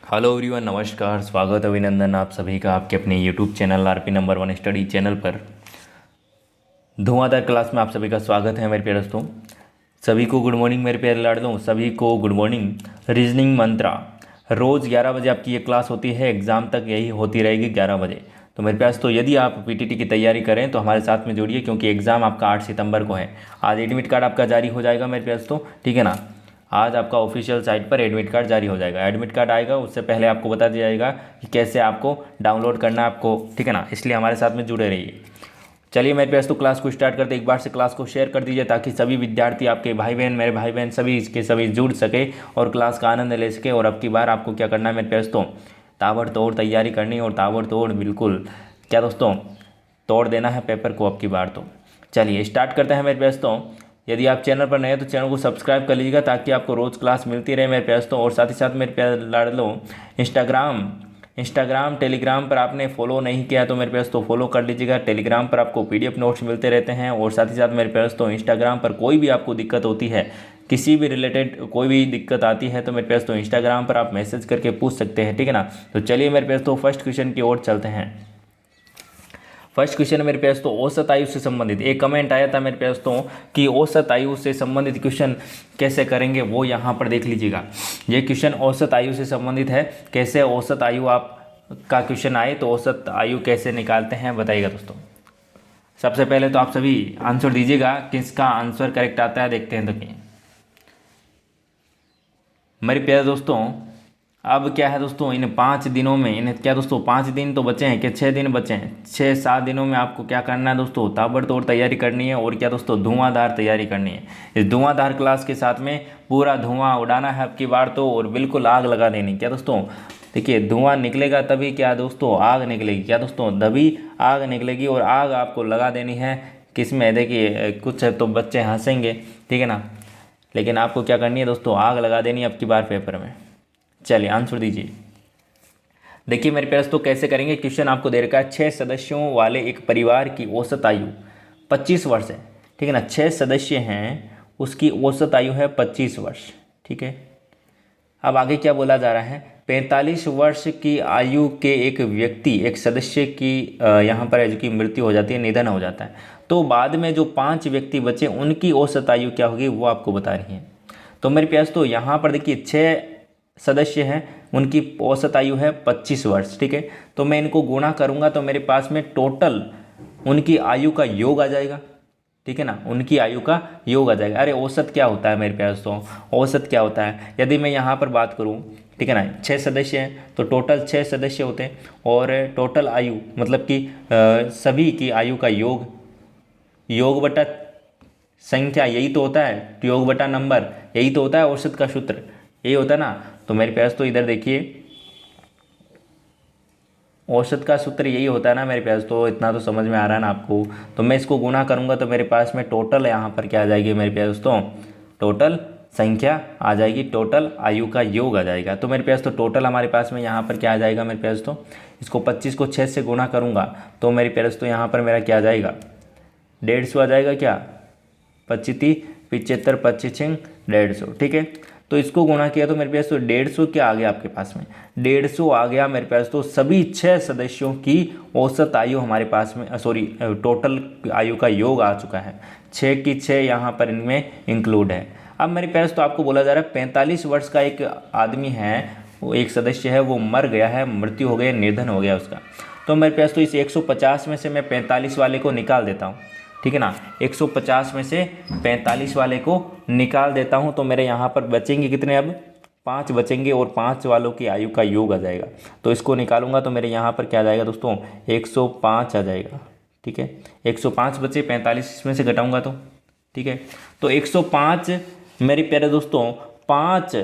Hello everyone, नमस्कार। स्वागत अभिनंदन आप सभी का आपके अपने YouTube channel RP number 1 study channel पर धुआंधार क्लास में आप सभी का स्वागत है मेरे प्यारे दोस्तों। सभी को गुड मॉर्निंग मेरे प्यारे लाडलों, सभी को गुड मॉर्निंग। रीजनिंग मंत्रा रोज़ 11 बजे आपकी ये क्लास होती है, एग्ज़ाम तक यही होती रहेगी 11 बजे। तो मेरे प्यारे दोस्तों, यदि आप पीटीटी की तैयारी करें तो हमारे साथ में जुड़िए, क्योंकि एग्ज़ाम आपका 8 सितंबर को है। आज एडमिट कार्ड आपका जारी हो जाएगा मेरे प्यारे दोस्तों, ठीक है ना। आज आपका ऑफिशियल साइट पर एडमिट कार्ड जारी हो जाएगा। एडमिट कार्ड आएगा उससे पहले आपको बता दिया जाएगा कि कैसे आपको डाउनलोड करना है आपको, ठीक है ना। इसलिए हमारे साथ में जुड़े रहिए। चलिए मेरे प्यारे दोस्तों, क्लास को स्टार्ट करते एक बार से क्लास को शेयर कर दीजिए, ताकि सभी विद्यार्थी, आपके भाई बहन, मेरे भाई बहन, सभी इसके सभी जुड़ सके और क्लास का आनंद ले सके। और अब की बार आपको क्या करना है मेरे प्यारे दोस्तों, ताबड़तोड़ तैयारी करनी है और ताबड़तोड़ बिल्कुल क्या दोस्तों तोड़ देना है पेपर को अब की बार। तो चलिए स्टार्ट करते हैं मेरे प्यारे दोस्तों। यदि आप चैनल पर नए हैं तो चैनल को सब्सक्राइब कर लीजिएगा, ताकि आपको रोज़ क्लास मिलती रहे मेरे प्यारे दोस्तों। और साथ ही साथ मेरे प्यारे लाडलो, इंस्टाग्राम टेलीग्राम पर आपने फॉलो नहीं किया तो मेरे प्यारे दोस्तों फॉलो कर लीजिएगा। टेलीग्राम पर आपको पीडीएफ नोट्स मिलते रहते हैं। और साथ ही साथ मेरे प्यारे दोस्तों, इंस्टाग्राम पर कोई भी आपको दिक्कत होती है, किसी भी रिलेटेड कोई भी दिक्कत आती है तो मेरे प्यारे दोस्तों इंस्टाग्राम पर आप मैसेज करके पूछ सकते हैं, ठीक है ना। तो चलिए मेरे प्यारे दोस्तों फर्स्ट क्वेश्चन की ओर चलते हैं। फर्स्ट क्वेश्चन मेरे प्यारे दोस्तों औसत आयु से संबंधित एक कमेंट आया था मेरे प्यारे दोस्तों कि औसत आयु से संबंधित क्वेश्चन कैसे करेंगे, वो यहाँ पर देख लीजिएगा। ये क्वेश्चन औसत आयु से संबंधित है। कैसे औसत आयु आप का क्वेश्चन आए तो औसत आयु कैसे निकालते हैं बताइएगा दोस्तों। सबसे पहले तो आप सभी आंसर दीजिएगा, किसका आंसर करेक्ट आता है देखते हैं। तो मेरे प्यारे दोस्तों अब क्या है दोस्तों, इन 5 दिनों में इन्हें क्या दोस्तों 5 दिन तो बचे हैं, कि 6 दिन बचे हैं। 6-7 दिनों में आपको क्या करना है दोस्तों, ताबड़तोड़ तैयारी करनी है। और क्या दोस्तों धुआंधार तैयारी करनी है। इस धुआंधार क्लास के साथ में पूरा धुआं उड़ाना है अब की बार तो, और बिल्कुल आग लगा देनी। क्या दोस्तों देखिए, धुआं निकलेगा तभी क्या दोस्तों आग निकलेगी। क्या दोस्तों तभी आग निकलेगी और आग आपको लगा देनी है। किस में देखिए, कुछ तो बच्चे हंसेंगे, ठीक है ना, लेकिन आपको क्या करनी है दोस्तों, आग लगा देनी है अब की बार पेपर में। चलिए आंसर दीजिए। देखिए मेरे प्यारे दोस्तों कैसे करेंगे, क्वेश्चन आपको दे रखा है 6 सदस्यों वाले एक परिवार की औसत आयु 25 वर्ष है, ठीक है ना। 6 सदस्य हैं, उसकी औसत आयु है 25 वर्ष, ठीक है। अब आगे क्या बोला जा रहा है, 45 वर्ष की आयु के एक व्यक्ति, एक सदस्य की यहाँ पर है की मृत्यु हो जाती है, निधन हो जाता है, तो बाद में जो 5 व्यक्ति बचे उनकी औसत आयु क्या होगी वो आपको बता रही है। तो मेरे प्यारे दोस्तों यहाँ पर देखिए 6 सदस्य हैं, उनकी औसत आयु है 25 वर्ष, ठीक है। तो मैं इनको गुणा करूंगा तो मेरे पास में टोटल उनकी आयु का योग आ जाएगा, ठीक है ना। उनकी आयु का योग आ जाएगा। अरे औसत क्या होता है मेरे प्यारे दोस्तों, औसत क्या होता है, यदि मैं यहाँ पर बात करूँ, ठीक है ना, 6 सदस्य हैं तो टोटल 6 सदस्य होते हैं। और टोटल आयु मतलब कि सभी की आयु का योग बटा संख्या, यही तो होता है। योग बटा नंबर, यही तो होता है औसत का सूत्र, यही होता है ना। तो मेरे प्यारे तो इधर देखिए औसत का सूत्र यही होता है ना मेरे प्यारे। तो इतना तो समझ में आ रहा है ना आपको। तो मैं इसको गुणा करूंगा तो मेरे पास में टोटल यहाँ पर क्या आ जाएगी मेरे प्यारे दोस्तों, टोटल संख्या आ जाएगी, टोटल आयु का योग आ जाएगा। तो मेरे प्यारे दोस्तों टोटल हमारे पास में यहाँ पर क्या आ जाएगा मेरे प्यारे दोस्तों, इसको 25 को 6 से गुणा करूँगा तो मेरे प्यारे दोस्तों यहाँ पर मेरा क्या आ जाएगा, 150 आ जाएगा। क्या 25 75 25 150, ठीक है। तो इसको गुणा किया तो मेरे पास तो 150 क्या आ गया आपके पास में, 150 आ गया मेरे पास। तो सभी 6 सदस्यों की औसत आयु हमारे पास में टोटल आयु का योग आ चुका है। 6 की 6 यहाँ पर इनमें इंक्लूड है। अब मेरे पास तो आपको बोला जा रहा है 45 वर्ष का एक आदमी है, वो एक सदस्य है, वो मर गया है, मृत्यु हो गई, निधन हो गया उसका। तो मेरे पास तो इस 150 में से मैं 45 वाले को निकाल देता हूँ, ठीक है ना। 150 में से 45 वाले को निकाल देता हूं तो मेरे यहाँ पर बचेंगे कितने, अब 5 बचेंगे और 5 वालों की आयु का योग आ जाएगा। तो इसको निकालूंगा तो मेरे यहाँ पर क्या आ जाएगा दोस्तों, 105 आ जाएगा, ठीक है। 105 बचे, 45 इसमें से घटाऊंगा तो, ठीक है। तो 105 मेरे प्यारे दोस्तों 5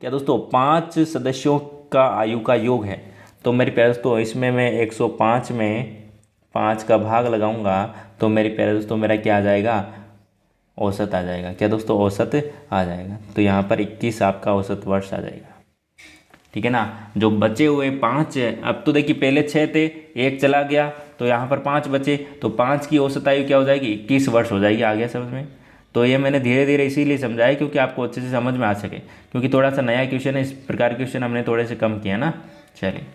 क्या दोस्तों 5 सदस्यों का आयु का योग है। तो मेरे प्यारे दोस्तों इसमें मैं 105 में 5 का भाग लगाऊंगा तो मेरे प्यारे दोस्तों मेरा क्या आ जाएगा, औसत आ जाएगा। क्या दोस्तों औसत आ जाएगा। तो यहाँ पर 21 आपका औसत वर्ष आ जाएगा, ठीक है ना। जो बचे हुए 5, अब तो देखिए पहले 6 थे, एक चला गया तो यहाँ पर 5 बचे, तो 5 की औसत आयु क्या हो जाएगी, 21 वर्ष हो जाएगी। आ गया समझ में। तो ये मैंने धीरे धीरे इसीलिए समझाया क्योंकि आपको अच्छे से समझ में आ सके, क्योंकि थोड़ा सा नया क्वेश्चन है, इस प्रकार के क्वेश्चन हमने थोड़े से कम किया ना। चलिए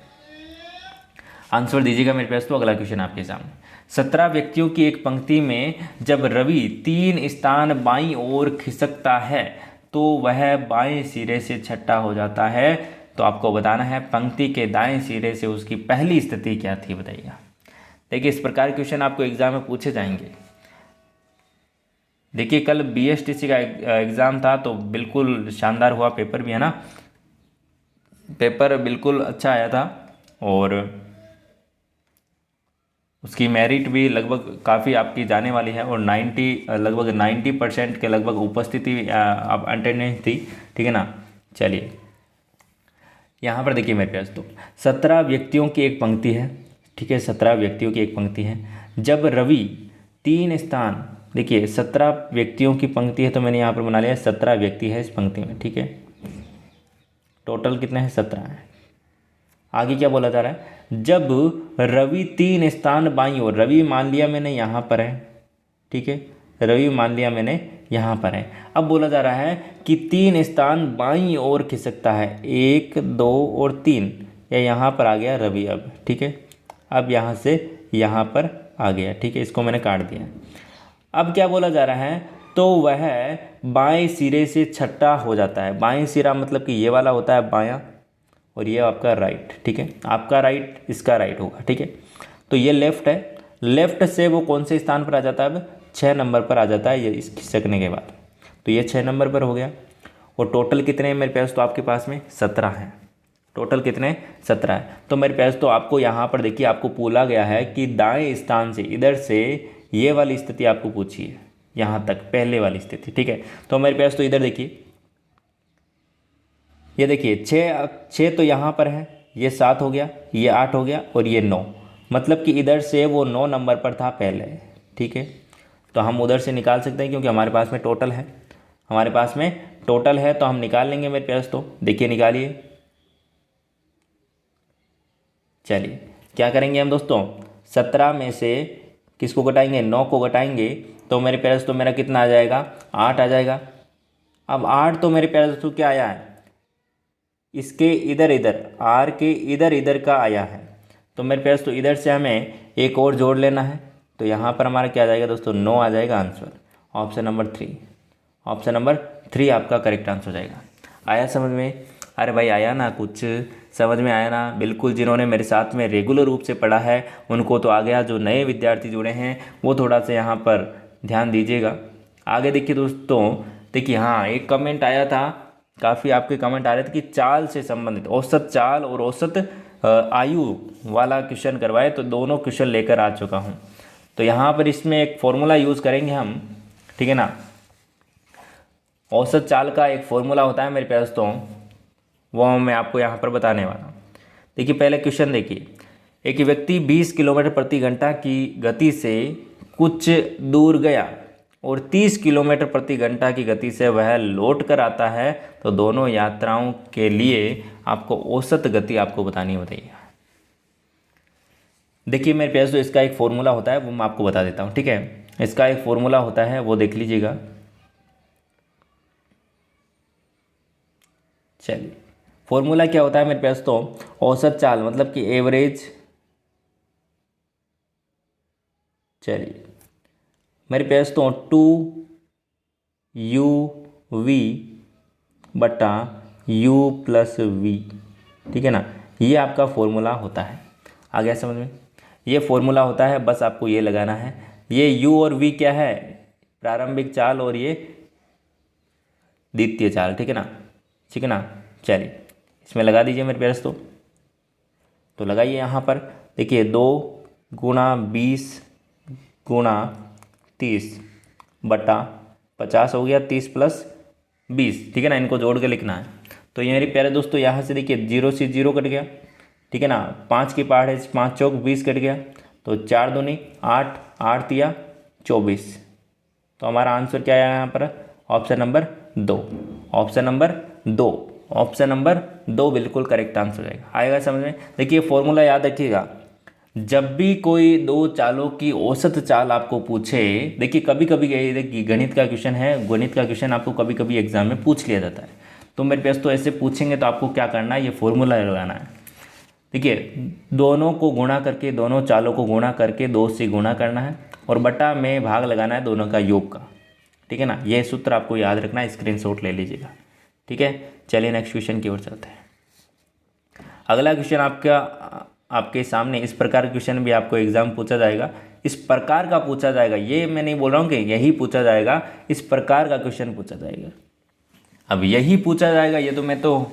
आंसर दीजिएगा मेरे पास। तो अगला क्वेश्चन आपके सामने, 17 व्यक्तियों की एक पंक्ति में जब रवि 3 स्थान बाईं ओर खिसकता है तो वह बाएं सिरे से छठा हो जाता है। तो आपको बताना है पंक्ति के दाएं सिरे से उसकी पहली स्थिति क्या थी, बताइएगा। देखिए इस प्रकार के क्वेश्चन आपको एग्जाम में पूछे जाएंगे। देखिए कल BSTC का एग्ज़ाम था तो बिल्कुल शानदार हुआ, पेपर भी है ना, पेपर बिल्कुल अच्छा आया था और उसकी मेरिट भी लगभग काफ़ी आपकी जाने वाली है और लगभग 90% के लगभग उपस्थिति आप अटेंडेंस थी, ठीक है ना। चलिए यहाँ पर देखिए मेरे पास तो 17 व्यक्तियों की एक पंक्ति है, ठीक है, 17 व्यक्तियों की एक पंक्ति है। जब रवि 3 स्थान, देखिए 17 व्यक्तियों की पंक्ति है तो मैंने यहाँ पर बना लिया 17 व्यक्ति है इस पंक्ति में, ठीक है। टोटल कितने हैं, 17 हैं। आगे क्या बोला जा रहा है, जब रवि 3 स्थान बाईं ओर, रवि मान लिया मैंने यहाँ पर है, ठीक है, रवि मान लिया मैंने यहाँ पर है। अब बोला जा रहा है कि 3 स्थान बाईं ओर खिसकता है, 1 2 और 3, या यहाँ पर आ गया रवि अब, ठीक है। अब यहाँ से यहाँ पर आ गया, ठीक है, इसको मैंने काट दिया। अब क्या बोला जा रहा है, तो वह बाएं सिरे से छठा हो जाता है। बाएं सिरा मतलब कि ये वाला होता है बायां और ये आपका राइट, ठीक है, आपका राइट इसका राइट होगा, ठीक है। तो ये लेफ्ट है, लेफ्ट से वो कौन से स्थान पर आ जाता है, अब 6 नंबर पर आ जाता है ये इस खिसकने के बाद। तो ये 6 नंबर पर हो गया। और टोटल कितने हैं मेरे पास, तो आपके पास में 17 हैं। टोटल कितने, 17 है। तो मेरे पास तो आपको यहाँ पर देखिए आपको बोला गया है कि दाएं स्थान से, इधर से ये वाली स्थिति आपको पूछी है, यहाँ तक पहले वाली स्थिति, ठीक है। तो मेरे पास तो इधर देखिए, ये देखिए 6 तो यहाँ पर है, ये 7 हो गया, ये 8 हो गया और ये 9, मतलब कि इधर से वो 9 नंबर पर था पहले, ठीक है। तो हम उधर से निकाल सकते हैं क्योंकि हमारे पास में टोटल है, हमारे पास में टोटल है तो हम निकाल लेंगे मेरे पास। तो देखिए निकालिए, चलिए क्या करेंगे हम दोस्तों, 17 में से किसको घटाएंगे, 9 को घटाएंगे तो मेरे पास तो मेरा कितना आ जाएगा, 8 आ जाएगा। अब 8 तो मेरे पास दोस्तों क्या आया है, इसके इधर इधर, आर के इधर इधर का आया है। तो मेरे पास तो इधर से हमें एक और जोड़ लेना है, तो यहाँ पर हमारा क्या आ जाएगा दोस्तों, 9 आ जाएगा answer, option number 3। Option number 3 आपका करेक्ट आंसर हो जाएगा। आया समझ में, अरे भाई आया ना, कुछ समझ में आया ना, बिल्कुल। जिन्होंने मेरे साथ में रेगुलर रूप से पढ़ा है उनको तो आ गया, जो नए विद्यार्थी जुड़े हैं वो थोड़ा सा यहाँ पर ध्यान दीजिएगा। आगे देखिए दोस्तों, देखिए हाँ एक कमेंट आया था, काफ़ी आपके कमेंट आ रहे थे कि चाल से संबंधित औसत चाल और औसत आयु वाला क्वेश्चन करवाए, तो दोनों क्वेश्चन लेकर आ चुका हूँ। तो यहाँ पर इसमें एक फॉर्मूला यूज़ करेंगे हम, ठीक है ना। औसत चाल का एक फॉर्मूला होता है मेरे पास, तो वो मैं आपको यहाँ पर बताने वाला हूँ। देखिए पहले क्वेश्चन देखिए, एक व्यक्ति 20 किलोमीटर प्रति घंटा की गति से कुछ दूर गया और 30 किलोमीटर प्रति घंटा की गति से वह लौट कर आता है, तो दोनों यात्राओं के लिए आपको औसत गति आपको बतानी बताइए। देखिए मेरे पास तो इसका एक फॉर्मूला होता है, वो मैं आपको बता देता हूँ, ठीक है। इसका एक फॉर्मूला होता है, वो देख लीजिएगा। चलिए फॉर्मूला क्या होता है मेरे पास, तो औसत चाल मतलब कि एवरेज, चलिए मेरे पास तो 2u_v बटा u+v, ठीक है ना, ये आपका फॉर्मूला होता है। आ गया समझ में, ये फॉर्मूला होता है, बस आपको ये लगाना है। ये u और v क्या है, प्रारंभिक चाल और ये द्वितीय चाल, ठीक है ना, ठीक है ना। चलिए इसमें लगा दीजिए मेरे पास तो लगाइए यहाँ पर। देखिए 2 × 20 × 30 बटा 50 हो गया, 30 + 20, ठीक है ना, इनको जोड़ के लिखना है। तो ये मेरे प्यारे दोस्तों यहाँ से देखिए 0 से 0 कट गया, ठीक है ना, 5 की पहाड़ है, 5 चौक 20 कट गया, तो 4 दूनी 8, 8 तिया 24। तो हमारा आंसर क्या आया यहाँ पर, option number 2, option number 2, option number 2 बिल्कुल करेक्ट आंसर हो जाएगा। आएगा समझ में। देखिए फॉर्मूला याद रखिएगा, जब भी कोई दो चालों की औसत चाल आपको पूछे, देखिए कभी कभी देखिए गणित का क्वेश्चन है, गणित का क्वेश्चन आपको कभी कभी एग्जाम में पूछ लिया जाता है। तो मेरे पास तो ऐसे पूछेंगे तो आपको क्या करना है, ये फॉर्मूला लगाना है। देखिए दोनों को गुणा करके, दोनों चालों को गुणा करके 2 से गुणा करना है और बटा में भाग लगाना है दोनों का योग का। ठीक है ना, ये सूत्र आपको याद रखना है, स्क्रीनशॉट ले लीजिएगा। ठीक है, चलिए नेक्स्ट क्वेश्चन की ओर चलते हैं। अगला क्वेश्चन आपके सामने, इस प्रकार का क्वेश्चन भी आपको एग्जाम पूछा जाएगा, इस प्रकार का पूछा जाएगा, ये मैं नहीं बोल रहा हूँ कि यही पूछा जाएगा, इस प्रकार का क्वेश्चन पूछा जाएगा। अब यही पूछा जाएगा, ये तो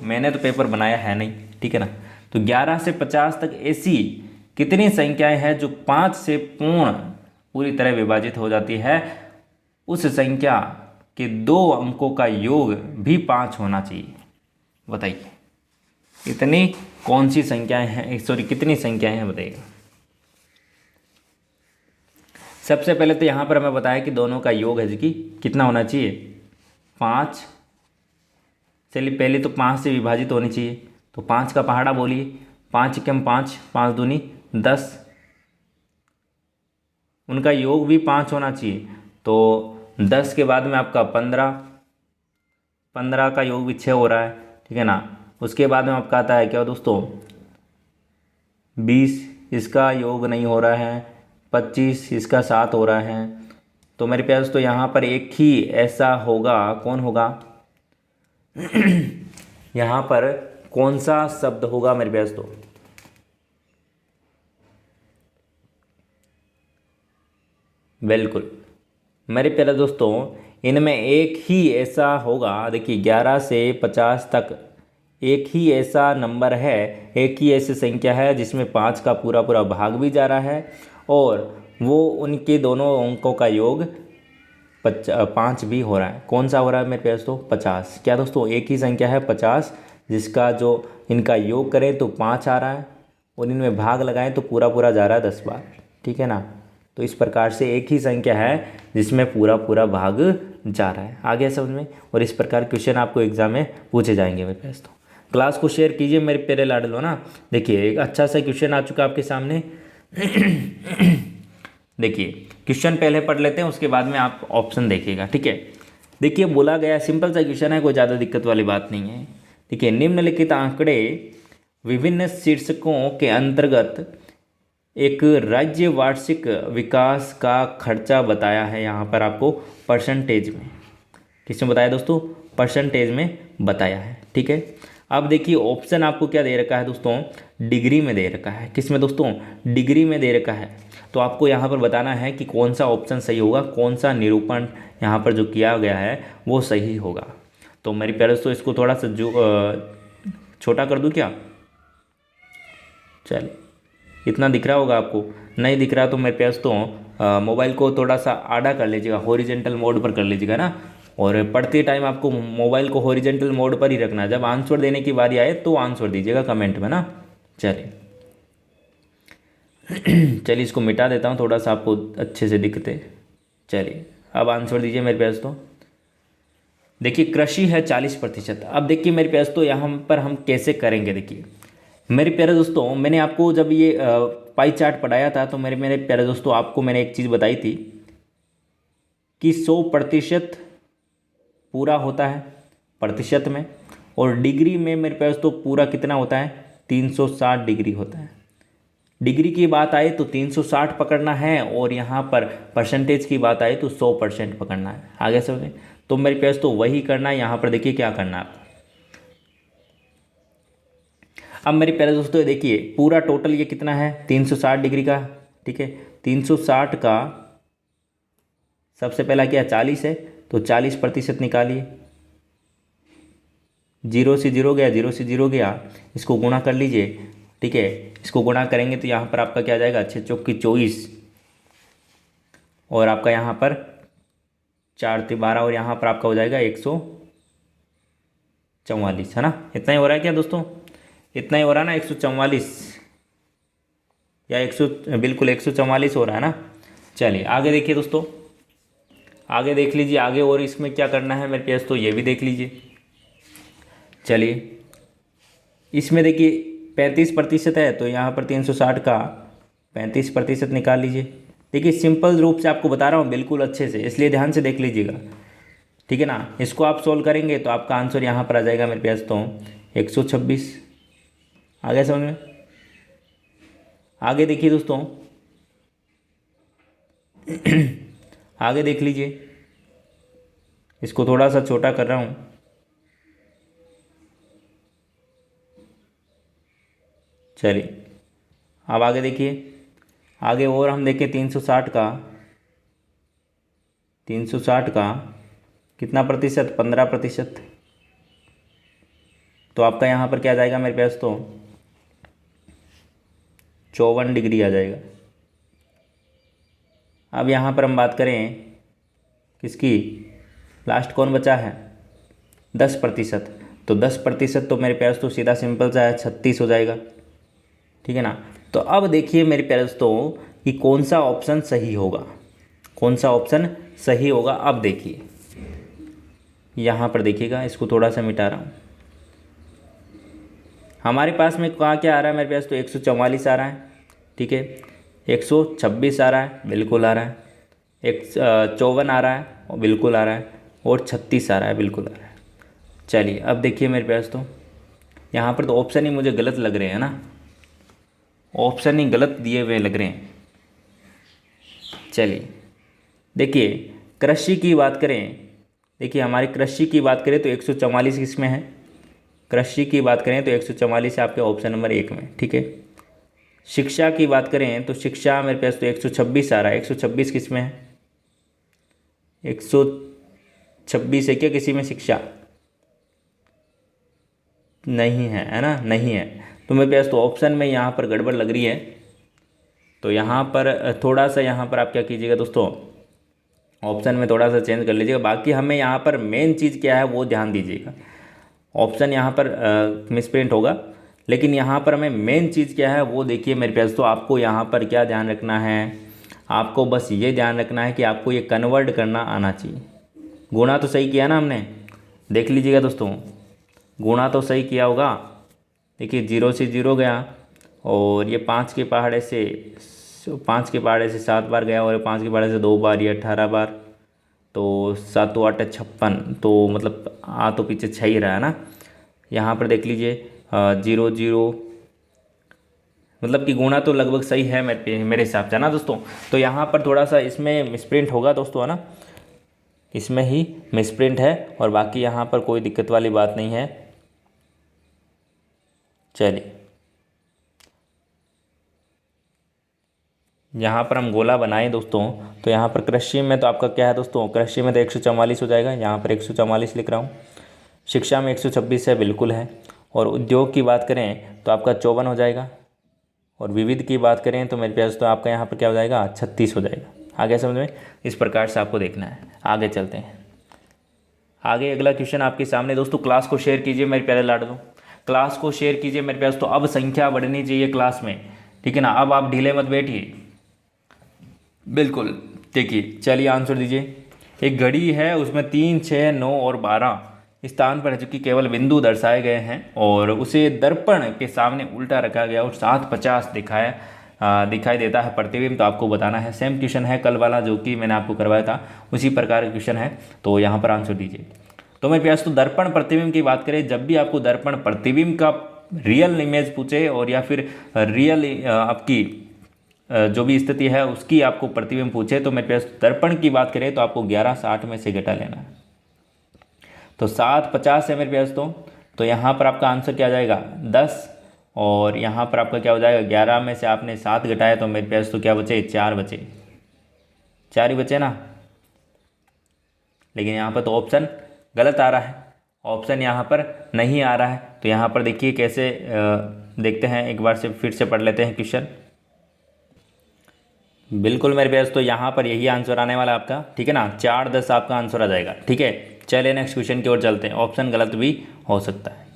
मैंने तो पेपर बनाया है नहीं, ठीक है ना। तो 11 से 50 तक ऐसी कितनी संख्याएं हैं जो 5 से पूरी तरह विभाजित हो जाती है, उस संख्या के 2 अंकों का योग भी 5 होना चाहिए। बताइए इतनी कौन सी संख्याएं हैं, सॉरी कितनी संख्याएं हैं बताइएगा। सबसे पहले तो यहाँ पर हमें बताया कि दोनों का योग है जी कि कितना होना चाहिए, 5। चलिए पहले तो 5 से विभाजित होनी चाहिए, तो 5 का पहाड़ा बोलिए, 5 एकम 5, 5 दूनी 10, उनका योग भी 5 होना चाहिए। तो 10 के बाद में आपका 15, 15 का योग भी 6 हो रहा है, ठीक है ना। उसके बाद में आपका आता है क्या दोस्तों, 20, इसका योग नहीं हो रहा है, 25, इसका 7 हो रहा है। तो मेरे पास तो यहाँ पर एक ही ऐसा होगा, कौन होगा यहाँ पर कौन सा शब्द होगा मेरे पास, तो बिल्कुल मेरे प्यारे दोस्तों, इनमें एक ही ऐसा होगा। देखिए 11 से 50 तक एक ही ऐसा नंबर है, एक ही ऐसी संख्या है जिसमें 5 का पूरा पूरा भाग भी जा रहा है और वो उनके दोनों अंकों का योग 5 भी हो रहा है। कौन सा हो रहा है मेरे पास, तो 50। क्या दोस्तों, एक ही संख्या है 50 जिसका जो इनका योग करें तो 5 आ रहा है और इनमें भाग लगाएं तो पूरा पूरा जा रहा है 10 बार, ठीक है ना। तो इस प्रकार से एक ही संख्या है जिसमें पूरा पूरा भाग जा रहा है। आ गया समझ में। और इस प्रकार क्वेश्चन आपको एग्जाम में पूछे जाएंगे मेरे पास। तो क्लास को शेयर कीजिए मेरे प्यारे लाडलो ना। देखिए एक अच्छा सा क्वेश्चन आ चुका आपके सामने। देखिए क्वेश्चन पहले पढ़ लेते हैं, उसके बाद में आप ऑप्शन देखिएगा, ठीक है। देखिए बोला गया, सिंपल सा क्वेश्चन है, कोई ज़्यादा दिक्कत वाली बात नहीं है। देखिए निम्नलिखित आंकड़े विभिन्न शीर्षकों के अंतर्गत एक राज्य वार्षिक विकास का खर्चा बताया है। यहाँ पर आपको परसेंटेज में, किसमें बताया दोस्तों, परसेंटेज में बताया है, ठीक है। अब देखिए ऑप्शन आपको क्या दे रखा है दोस्तों, डिग्री में दे रखा है। किस में दोस्तों, डिग्री में दे रखा है। तो आपको यहाँ पर बताना है कि कौन सा ऑप्शन सही होगा, कौन सा निरूपण यहाँ पर जो किया गया है वो सही होगा। तो मेरी प्यारे दोस्तों इसको थोड़ा सा जो छोटा कर दूँ क्या, चलिए इतना दिख रहा होगा आपको, नहीं दिख रहा तो मेरे पास तो मोबाइल को थोड़ा सा आड़ा कर लीजिएगा, हॉरिजेंटल मोड पर कर लीजिएगा ना। और पढ़ते टाइम आपको मोबाइल को हॉरिजेंटल मोड पर ही रखना है, जब आंसर देने की बारी आए तो आंसर दीजिएगा कमेंट में ना। चलिए चलिए इसको मिटा देता हूँ, थोड़ा सा आपको अच्छे से दिखते। चलिए अब आंसर दीजिए मेरे पास। तो देखिए कृषि है 40%। अब देखिए मेरे पास तो यहाँ पर हम कैसे करेंगे, देखिए मेरे प्यारे दोस्तों, मैंने आपको जब ये पाई चार्ट पढ़ाया था तो मेरे मेरे प्यारे दोस्तों आपको मैंने एक चीज़ बताई थी कि 100% पूरा होता है प्रतिशत में, और डिग्री में मेरे पास तो पूरा कितना होता है, 360 डिग्री होता है। डिग्री की बात आए तो 360 पकड़ना है और यहाँ पर परसेंटेज की बात आए तो 100% पकड़ना है। आगे समझे, तो मेरे पास तो वही करना है। यहाँ पर देखिए क्या करना है आपको। अब मेरे प्यारे दोस्तों देखिए पूरा टोटल ये कितना है, 360 डिग्री का, ठीक है। 360 का सबसे पहला क्या 40 है, तो 40% निकालिए। 0 से 0 गया, 0 से 0 गया, इसको गुणा कर लीजिए, ठीक है। इसको गुणा करेंगे तो यहाँ पर आपका क्या आ जाएगा, 6 चौक की 24, और आपका यहाँ पर 4 × 12, और यहाँ पर आपका हो जाएगा 144, है ना। इतना ही हो रहा है क्या दोस्तों, इतना ही हो रहा है ना, 144 या 100, बिल्कुल 144 हो रहा है ना। चलिए आगे देखिए दोस्तों, आगे देख लीजिए आगे, और इसमें क्या करना है मेरे पास तो ये भी देख लीजिए। चलिए इसमें देखिए 35% है, तो यहाँ पर 360 का 35% निकाल लीजिए। देखिए सिंपल रूप से आपको बता रहा हूँ बिल्कुल अच्छे से, इसलिए ध्यान से देख लीजिएगा, ठीक है ना। इसको आप सोल्व करेंगे तो आपका आंसर यहाँ पर आ जाएगा मेरे पास तो 126। आ गया समझ में। आगे देखिए दोस्तों, आगे देख लीजिए, इसको थोड़ा सा छोटा कर रहा हूँ। चलिए अब आगे देखिए, आगे और हम देखें 360 का कितना प्रतिशत, 15%। तो आपका यहाँ पर क्या आ जाएगा मेरे पास तो 54 डिग्री आ जाएगा। अब यहाँ पर हम बात करें किसकी, लास्ट कौन बचा है, 10%। तो 10% तो मेरे पास तो सीधा सिंपल सा है 36 हो जाएगा, ठीक है ना। तो अब देखिए मेरे प्यारे दोस्तों कि कौन सा ऑप्शन सही होगा, कौन सा ऑप्शन सही होगा। अब देखिए यहाँ पर देखिएगा, इसको थोड़ा सा मिटा रहा हूँ। हमारे पास में कहाँ क्या आ रहा है मेरे पास तो 144 आ रहा है, ठीक है। 126 आ रहा है, बिल्कुल आ रहा है। 54 आ रहा है, और बिल्कुल आ रहा है। और 36 आ रहा है, बिल्कुल आ रहा है। चलिए अब देखिए मेरे पास तो यहाँ पर तो ऑप्शन ही मुझे गलत लग रहे हैं ना, ऑप्शन ही गलत दिए हुए लग रहे हैं। चलिए देखिए कृषि की बात करें, देखिए हमारी कृषि की बात करें तो 144 किसमें है, कृषि की बात करें तो 144 है आपके ऑप्शन नंबर 1 में, ठीक है। शिक्षा की बात करें तो शिक्षा मेरे पास तो 126 आ रहा है, 126 किस में है, 126 है क्या किसी में शिक्षा, नहीं है ना, नहीं है। तो मेरे पास तो ऑप्शन में यहाँ पर गड़बड़ लग रही है। तो यहाँ पर थोड़ा सा यहाँ पर आप क्या कीजिएगा दोस्तों, ऑप्शन में थोड़ा सा चेंज कर लीजिएगा। बाकी हमें यहाँ पर मेन चीज़ क्या है वो ध्यान दीजिएगा। ऑप्शन यहाँ पर मिसप्रिंट होगा, लेकिन यहाँ पर हमें मेन चीज़ क्या है वो देखिए मेरे पास तो आपको यहाँ पर क्या ध्यान रखना है, आपको बस ये ध्यान रखना है कि आपको ये कन्वर्ट करना आना चाहिए। गुणा तो सही किया ना हमने, देख लीजिएगा दोस्तों, गुणा तो सही किया होगा। देखिए 0 से 0 गया, और ये 5 के पहाड़े से 7 बार गया, और 5 के पहाड़े से 2 बार, ये 18 बार। तो 7 8 56, तो मतलब आ तो पीछे 6 ही रहा है ना। यहाँ पर देख लीजिए 0 0, मतलब कि गुणा तो लगभग सही है मेरे हिसाब से ना दोस्तों। तो यहाँ पर थोड़ा सा इसमें मिसप्रिंट होगा दोस्तों, है ना, इसमें ही मिसप्रिंट है, और बाकी यहाँ पर कोई दिक्कत वाली बात नहीं है। चलिए यहाँ पर हम गोला बनाएं दोस्तों, तो यहाँ पर कृषि में तो आपका क्या है दोस्तों, कृषि में तो 144 हो जाएगा, यहाँ पर 144 लिख रहा हूँ। शिक्षा में 126 है, बिल्कुल है। और उद्योग की बात करें तो आपका 54 हो जाएगा, और विविध की बात करें तो मेरे पास तो आपका यहाँ पर क्या हो जाएगा, 36 हो जाएगा। आगे समझ में, इस प्रकार से आपको देखना है। आगे चलते हैं, आगे अगला क्वेश्चन आपके सामने दोस्तों। क्लास को शेयर कीजिए मेरे प्यारे लाडलो, क्लास को शेयर कीजिए मेरे पास तो अब संख्या बढ़नी चाहिए क्लास में, ठीक है ना। अब आप ढीले मत बैठिए, बिल्कुल। देखिए चलिए आंसर दीजिए। एक घड़ी है, उसमें 3 6 9 और 12 स्थान पर है जो कि केवल बिंदु दर्शाए गए हैं, और उसे दर्पण के सामने उल्टा रखा गया और 7:50 दिखाई देता है प्रतिबिंब। तो आपको बताना है। सेम क्वेश्चन है कल वाला जो कि मैंने आपको करवाया था, उसी प्रकार का क्वेश्चन है। तो यहाँ पर आंसर दीजिए। तो मेरे पास तो दर्पण प्रतिबिंब की बात करें, जब भी आपको दर्पण प्रतिबिंब का रियल इमेज पूछे, और या फिर रियल आपकी जो भी स्थिति है उसकी आपको प्रतिबिंब पूछे, तो मेरे पास दर्पण की बात करें तो आपको 11:60 में से घटा लेना है। तो 7:50 है मेरे पास तो यहाँ पर आपका आंसर क्या आ जाएगा, 10। और यहाँ पर आपका क्या हो जाएगा, 11 में से आपने 7 घटाया, तो मेरे पास तो क्या बचे, 4 बचे, 4 ही बचे ना। लेकिन यहाँ पर तो ऑप्शन गलत आ रहा है, ऑप्शन यहाँ पर नहीं आ रहा है। तो यहाँ पर देखिए कैसे देखते हैं, एक बार से फिर से पढ़ लेते हैं क्वेश्चन। बिल्कुल मेरे पास तो यहाँ पर यही आंसर आने वाला है आपका, ठीक है ना। 4:10 आपका आंसर आ जाएगा, ठीक है। चलिए नेक्स्ट क्वेश्चन की ओर चलते हैं, ऑप्शन गलत भी हो सकता है।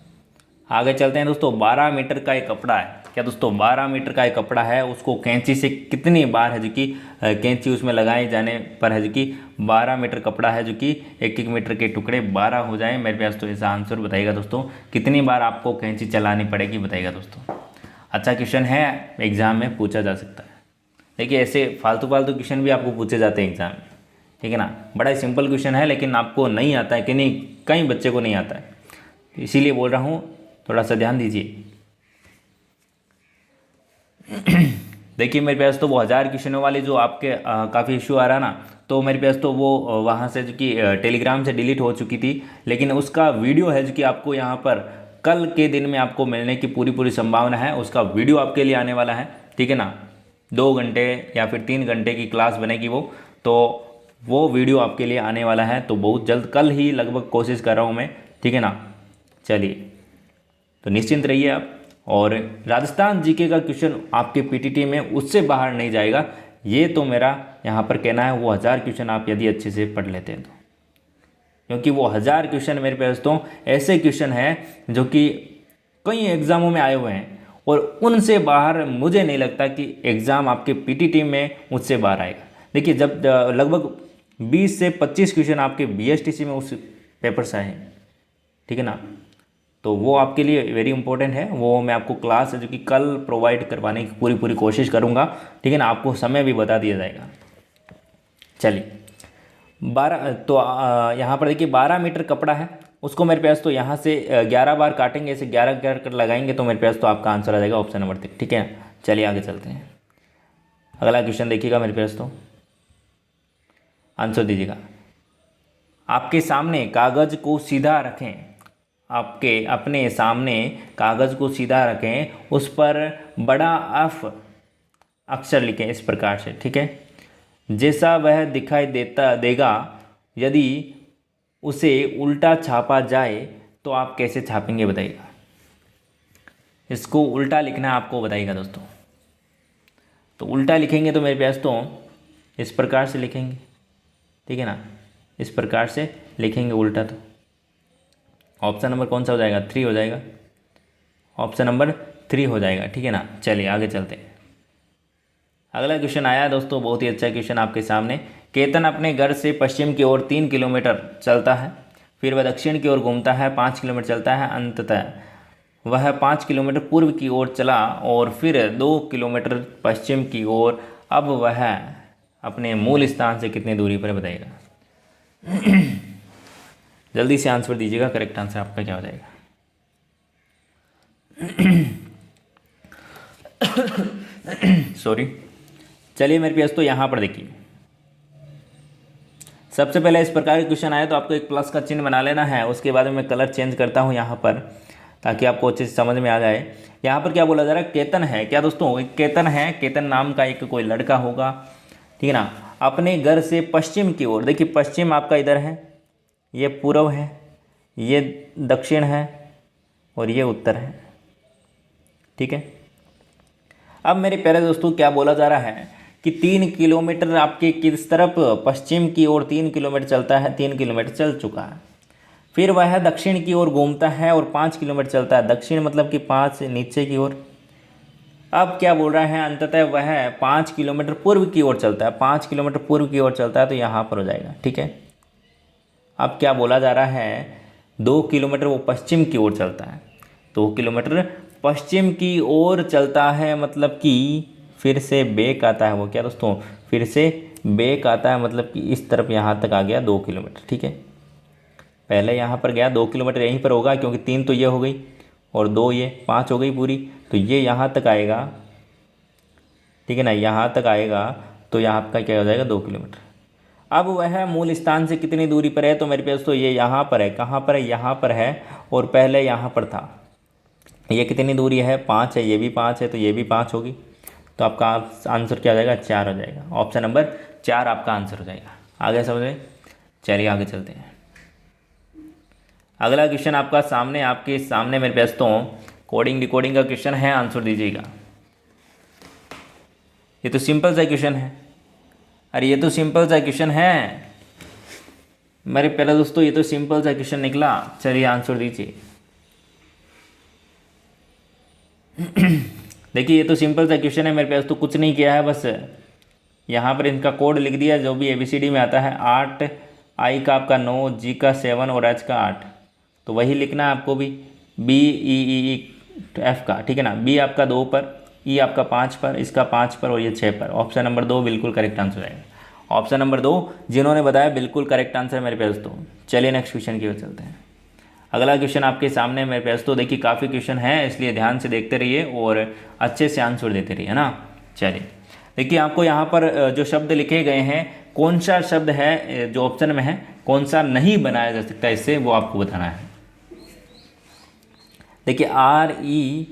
आगे चलते हैं दोस्तों। 12 मीटर का एक कपड़ा है, क्या दोस्तों 12 मीटर का एक कपड़ा है, उसको कैंची से कितनी बार है जो कि कैंची उसमें लगाए जाने पर है जो कि 12 मीटर कपड़ा है जो कि 1-1 मीटर के टुकड़े 12 हो जाए। मेरे पास तो ऐसा आंसर बताइएगा दोस्तों, कितनी बार आपको कैंची चलानी पड़ेगी, बताइएगा दोस्तों। अच्छा क्वेश्चन है, एग्जाम में पूछा जा सकता है। देखिए ऐसे फालतू फालतू क्वेश्चन भी आपको पूछे जाते हैं एग्जाम में, ठीक है ना। बड़ा ही सिंपल क्वेश्चन है लेकिन आपको नहीं आता है कि नहीं, कई बच्चे को नहीं आता है, तो इसीलिए बोल रहा हूँ थोड़ा सा ध्यान दीजिए। देखिए मेरे पास तो वो 1000 क्वेश्चनों वाले जो आपके काफ़ी इशू आ रहा ना, तो मेरे पास तो वो वहाँ से जो कि टेलीग्राम से डिलीट हो चुकी थी, लेकिन उसका वीडियो है जो कि आपको यहाँ पर कल के दिन में आपको मिलने की पूरी पूरी संभावना है। उसका वीडियो आपके लिए आने वाला है, ठीक है ना। 2 घंटे या फिर 3 घंटे की क्लास बनेगी वो, तो वो वीडियो आपके लिए आने वाला है, तो बहुत जल्द, कल ही लगभग कोशिश कर रहा हूँ मैं, ठीक है ना। चलिए, तो निश्चिंत रहिए आप। और राजस्थान जीके का क्वेश्चन आपके पीटीटी में उससे बाहर नहीं जाएगा, ये तो मेरा यहाँ पर कहना है। वो 1000 क्वेश्चन आप यदि अच्छे से पढ़ लेते हैं तो, क्योंकि वो 1000 क्वेश्चन मेरे पास तो ऐसे क्वेश्चन हैं जो कि कई एग्ज़ामों में आए हुए हैं, और उनसे बाहर मुझे नहीं लगता कि एग्ज़ाम आपके पीटीटी में मुझसे बाहर आएगा। देखिए जब लगभग 20 से 25 क्वेश्चन आपके बीएसटीसी में उस पेपर से आए हैं, ठीक है ना, तो वो आपके लिए वेरी इंपॉर्टेंट है। वो मैं आपको क्लास है जो कि कल प्रोवाइड करवाने की पूरी पूरी कोशिश करूँगा, ठीक है ना। आपको समय भी बता दिया जाएगा। चलिए 12, तो यहाँ पर देखिए 12 मीटर कपड़ा है, उसको मेरे पास तो यहाँ से 11 बार काटेंगे, ऐसे 11 कर लगाएंगे तो मेरे पास तो आपका आंसर आ जाएगा ऑप्शन नंबर 3, ठीक है। चलिए आगे चलते हैं। अगला क्वेश्चन देखिएगा मेरे पास, तो आंसर दीजिएगा। आपके सामने कागज़ को सीधा रखें, आपके अपने सामने कागज़ को सीधा रखें, उस पर बड़ा एफ अक्षर लिखें इस प्रकार से, ठीक है। जैसा वह दिखाई देगा, यदि उसे उल्टा छापा जाए तो आप कैसे छापेंगे बताइएगा। इसको उल्टा लिखना है आपको, बताइएगा दोस्तों। तो उल्टा लिखेंगे तो मेरे पास तो इस प्रकार से लिखेंगे, ठीक है ना, इस प्रकार से लिखेंगे उल्टा। तो ऑप्शन नंबर कौन सा हो जाएगा? 3 हो जाएगा, ऑप्शन नंबर 3 हो जाएगा, ठीक है ना। चलिए आगे चलते हैं। अगला क्वेश्चन आया दोस्तों, बहुत ही अच्छा क्वेश्चन आपके सामने। केतन अपने घर से पश्चिम की ओर 3 किलोमीटर चलता है, फिर वह दक्षिण की ओर घूमता है, 5 किलोमीटर चलता है, अंततः वह 5 किलोमीटर पूर्व की ओर चला और फिर 2 किलोमीटर पश्चिम की ओर। अब वह अपने मूल स्थान से कितनी दूरी पर बताइएगा। जल्दी से आंसर दीजिएगा, करेक्ट आंसर आपका क्या हो जाएगा। सॉरी। चलिए मेरे पास तो यहाँ पर देखिए, सबसे पहले इस प्रकार के क्वेश्चन आए तो आपको एक प्लस का चिन्ह बना लेना है। उसके बाद में मैं कलर चेंज करता हूँ यहाँ पर, ताकि आपको अच्छे से समझ में आ जाए। यहाँ पर क्या बोला जा रहा है, केतन है क्या दोस्तों, एक केतन है, केतन नाम का एक कोई लड़का होगा, ठीक है ना, अपने घर से पश्चिम की ओर। देखिए पश्चिम आपका इधर है, ये पूर्व है, ये दक्षिण है और ये उत्तर है, ठीक है। अब मेरे प्यारे दोस्तों क्या बोला जा रहा है कि 3 किलोमीटर आपके किस तरफ, पश्चिम की ओर 3 किलोमीटर चलता है, 3 किलोमीटर चल चुका है। फिर वह दक्षिण की ओर घूमता है और 5 किलोमीटर चलता है, दक्षिण मतलब कि 5 नीचे की ओर। अब क्या बोल रहा है, अंततः वह 5 किलोमीटर पूर्व की ओर चलता है, 5 किलोमीटर पूर्व की ओर चलता है, तो यहाँ पर हो जाएगा, ठीक है। अब क्या बोला जा रहा है, 2 किलोमीटर वो पश्चिम की ओर चलता है, 2 किलोमीटर पश्चिम की ओर चलता है, मतलब कि फिर से बेक आता है वो, क्या दोस्तों, फिर से बेक आता है, मतलब कि इस तरफ यहाँ तक आ गया 2 किलोमीटर, ठीक है। पहले यहाँ पर गया 2 किलोमीटर, यहीं पर होगा क्योंकि 3 तो ये हो गई और 2 ये 5 हो गई पूरी, तो ये यहाँ तक आएगा, ठीक है ना, यहाँ तक आएगा, तो यहाँ आपका क्या हो जाएगा 2 किलोमीटर। अब वह मूल स्थान से कितनी दूरी पर है, तो मेरे पास तो ये यहाँ पर है, कहाँ पर है, यहाँ पर है, और पहले यहाँ पर था। ये कितनी दूरी है, 5 है, ये भी 5 है, तो ये भी 5 होगी, तो आपका आंसर क्या हो जाएगा, 4 हो जाएगा, ऑप्शन नंबर 4 आपका आंसर हो जाएगा। आगे समझ में। चलिए आगे चलते हैं। अगला क्वेश्चन आपका सामने, आपके सामने मेरे पास तो कोडिंग डिकोडिंग का क्वेश्चन है, आंसर दीजिएगा। ये तो सिंपल सा क्वेश्चन है, अरे ये तो सिंपल सा क्वेश्चन है मेरे प्यारे दोस्तों, ये तो सिंपल सा क्वेश्चन निकला। चलिए आंसर दीजिए। देखिए ये तो सिंपल सा क्वेश्चन है, मेरे पास तो कुछ नहीं किया है, बस यहाँ पर इनका कोड लिख दिया जो भी ABCD में आता है। 8, I का आपका 9, G का 7 और H का 8, तो वही लिखना है आपको भी। B, E, F का, ठीक है ना। B आपका 2 पर, ई आपका 5 पर, इसका 5 पर और ये 6 पर। ऑप्शन नंबर 2 बिल्कुल करेक्ट आंसर आएगा। ऑप्शन नंबर 2 जिन्होंने बताया बिल्कुल करेक्ट आंसर मेरे पास। तो चलिए नेक्स्ट क्वेश्चन की ओर चलते हैं। अगला क्वेश्चन आपके सामने है मेरे पास। तो देखिए काफ़ी क्वेश्चन है, इसलिए ध्यान से देखते रहिए और अच्छे से आंसर देते रहिए, है ना। चलिए देखिए आपको यहाँ पर जो शब्द लिखे गए हैं, कौन सा शब्द है जो ऑप्शन में है, कौन सा नहीं बनाया जा सकता इससे, वो आपको बताना है। देखिए REDUCE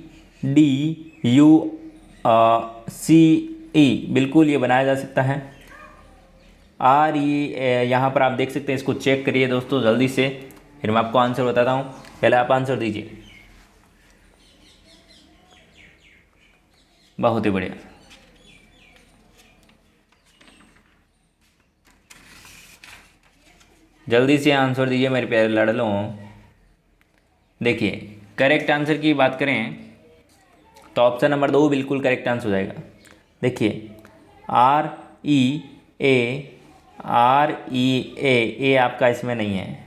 बिल्कुल ये बनाया जा सकता है। यहाँ पर आप देख सकते हैं, इसको चेक करिए दोस्तों जल्दी से, फिर मैं आपको आंसर बताता हूँ। पहले आप आंसर दीजिए। बहुत ही बढ़िया। जल्दी से आंसर दीजिए मेरे प्यारे लड़लों। देखिए करेक्ट आंसर की बात करें तो ऑप्शन नंबर 2 बिल्कुल करेक्ट आंसर हो जाएगा। देखिए REA आपका इसमें नहीं है,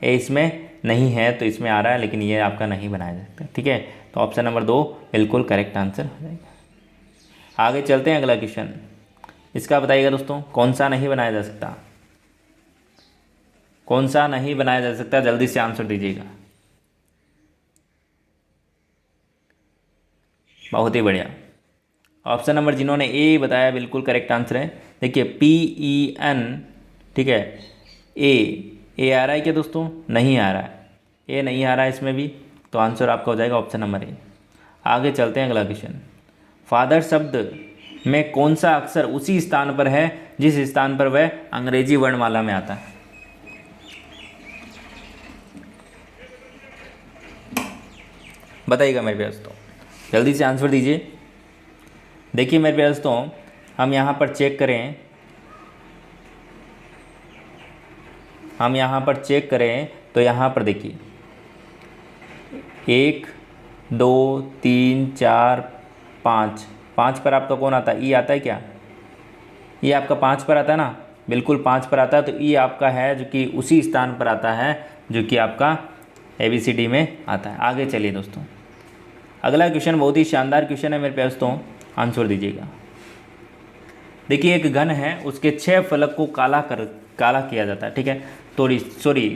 ए इसमें नहीं है तो इसमें आ रहा है, लेकिन ये आपका नहीं बनाया जा सकता। ठीक है, तो ऑप्शन नंबर 2 बिल्कुल करेक्ट आंसर हो जाएगा। आगे चलते हैं, अगला क्वेश्चन। इसका बताइएगा दोस्तों, कौन सा नहीं बनाया जा सकता, कौन सा नहीं बनाया जा सकता, जल्दी से आंसर दीजिएगा। बहुत ही बढ़िया। ऑप्शन नंबर जिन्होंने ए बताया बिल्कुल करेक्ट आंसर है। देखिए PEN, ठीक है, ए आ रहा है क्या दोस्तों? नहीं आ रहा है, ए नहीं आ रहा है इसमें भी, तो आंसर आपका हो जाएगा ऑप्शन नंबर ए। आगे चलते हैं, अगला क्वेश्चन। फादर शब्द में कौन सा अक्षर उसी स्थान पर है जिस स्थान पर वह अंग्रेजी वर्णमाला में आता है? बताइएगा मेरे प्यारे दोस्तों, जल्दी से आंसर दीजिए। देखिए मेरे प्यारे दोस्तों, हम यहाँ पर चेक करें, तो यहाँ पर देखिए 1 2 3 4 5, 5 पर आपका कौन आता है? ई आता है क्या? ये आपका 5 पर आता है ना, बिल्कुल 5 पर आता है, तो ई आपका है जो कि उसी स्थान पर आता है जो कि आपका ABCD में आता है। आगे चलिए दोस्तों, अगला क्वेश्चन बहुत ही शानदार क्वेश्चन है मेरे प्यारे दोस्तों, आंसर दीजिएगा। देखिए एक घन है, उसके 6 फलक को काला किया जाता है। ठीक है, सॉरी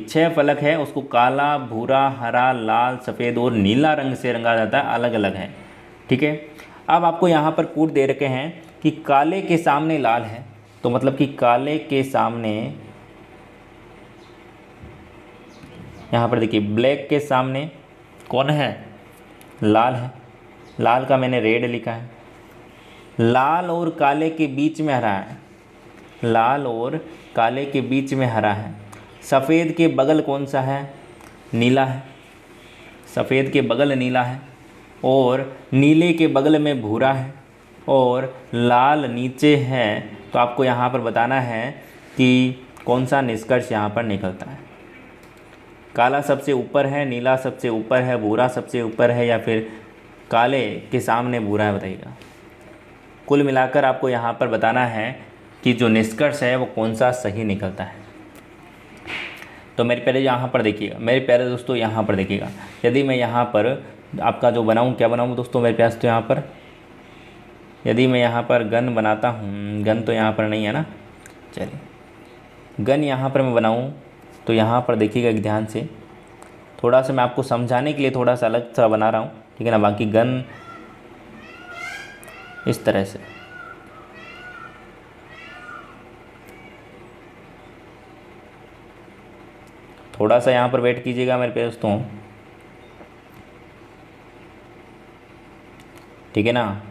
6 फलक है, उसको काला, भूरा, हरा, लाल, सफ़ेद और नीला रंग से रंगा जाता है, अलग अलग है। ठीक है, अब आपको यहाँ पर कोड दे रखे हैं कि काले के सामने लाल है, तो मतलब कि काले के सामने, यहाँ पर देखिए ब्लैक के सामने कौन है? लाल है। लाल का मैंने रेड लिखा है। लाल और काले के बीच में हरा है, लाल और काले के बीच में हरा है। सफ़ेद के बगल कौन सा है? नीला है, सफ़ेद के बगल नीला है, और नीले के बगल में भूरा है, और लाल नीचे है। तो आपको यहाँ पर बताना है कि कौन सा निष्कर्ष यहाँ पर निकलता है। काला सबसे ऊपर है, नीला सबसे ऊपर है, भूरा सबसे ऊपर है, या फिर काले के सामने भूरा है? बताइएगा। कुल मिलाकर आपको यहाँ पर बताना है कि जो निष्कर्ष है वो कौन सा सही निकलता है। तो मेरे प्यारे यहाँ पर देखिएगा, मेरे प्यारे दोस्तों यहाँ पर देखिएगा, यदि मैं यहाँ पर आपका जो बनाऊँ, क्या बनाऊँ दोस्तों मेरे प्यारे? तो यहाँ पर यदि मैं यहाँ पर गन बनाता हूँ, गन तो यहाँ पर नहीं है ना, चलिए गन यहाँ पर मैं बनाऊँ, तो यहाँ पर देखिएगा एक ध्यान से, थोड़ा सा मैं आपको समझाने के लिए थोड़ा सा अलग सा बना रहा हूँ, ठीक है ना। बाकी गन इस तरह से, थोड़ा सा यहाँ पर वेट कीजिएगा मेरे प्यारे दोस्तों, ठीक है ना।